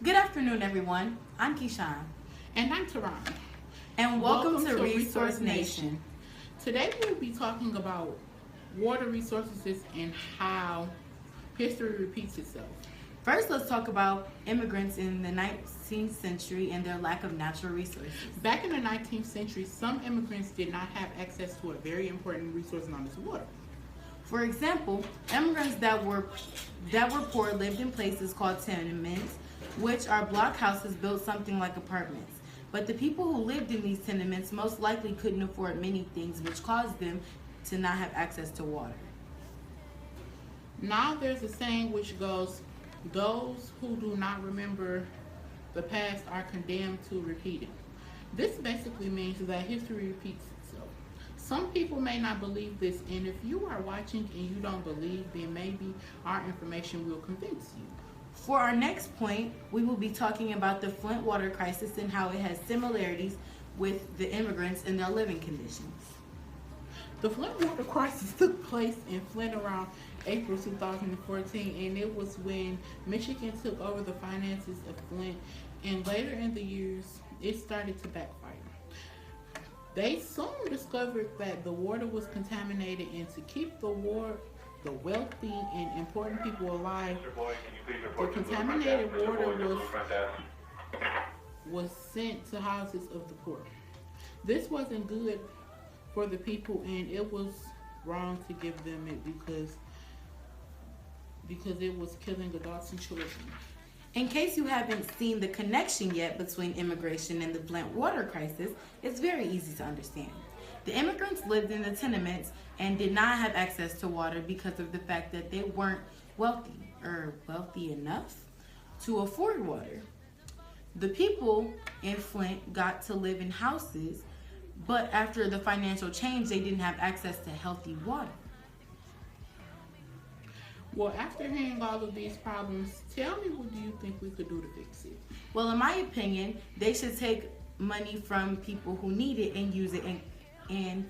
Good afternoon, everyone. I'm Keshaun. And I'm Taron. And welcome to Resource Nation. Today we'll be talking about water resources and how history repeats itself. First, let's talk about immigrants in the 19th century and their lack of natural resources. Back in the 19th century, some immigrants did not have access to a very important resource known as water. For example, immigrants that were poor lived in places called tenements, which are block houses built something like apartments. But the people who lived in these tenements most likely couldn't afford many things, which caused them to not have access to water. Now there's a saying which goes, those who do not remember the past are condemned to repeat it. This basically means that history repeats itself. Some people may not believe this, and if you are watching and you don't believe, then maybe our information will convince you. For our next point, we will be talking about the Flint water crisis and how it has similarities with the immigrants and their living conditions. The Flint water crisis took place in Flint around April 2014, and it was when Michigan took over the finances of Flint, and later in the years, it started to backfire. They soon discovered that the water was contaminated, and to keep the wealthy and important people alive, the contaminated water was sent to houses of the poor. This wasn't good for the people, and it was wrong to give them it because it was killing adults and children. In case you haven't seen the connection yet between immigration and the Flint water crisis, it's very easy to understand. The immigrants lived in the tenements and did not have access to water because of the fact that they weren't wealthy enough to afford water. The people in Flint got to live in houses, but after the financial change, they didn't have access to healthy water. Well, after hearing all of these problems, tell me, what do you think we could do to fix it? Well, in my opinion, they should take money from people who need it and use it, and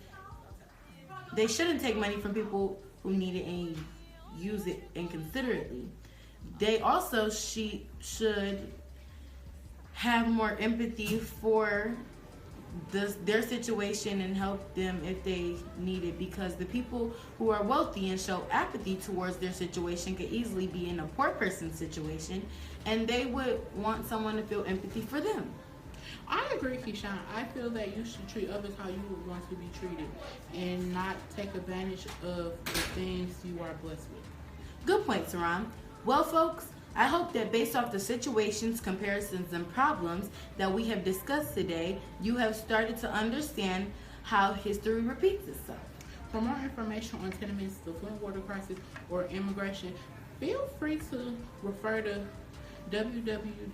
they shouldn't take money from people who need it and use it inconsiderately. They also should have more empathy for their situation and help them if they need it, because the people who are wealthy and show apathy towards their situation could easily be in a poor person's situation, and they would want someone to feel empathy for them. I agree, Keshaun. I feel that you should treat others how you would want to be treated and not take advantage of the things you are blessed with. Good point, Taron. Well, folks, I hope that based off the situations, comparisons, and problems that we have discussed today, you have started to understand how history repeats itself. For more information on tenements, the Flint water crisis, or immigration, feel free to refer to www.npr.org,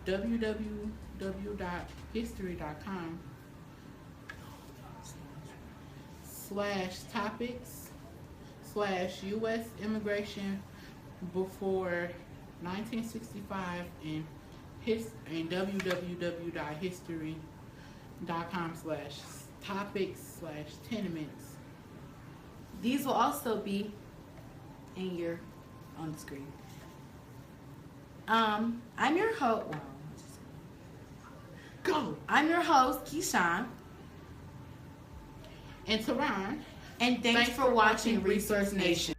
www.history.com/topics/U.S. immigration before 1965 and www.history.com/topics/tenements. These will also be on the screen. I'm your host. I'm your host, Keshaun. And Taron. And thanks for watching Resource Nation.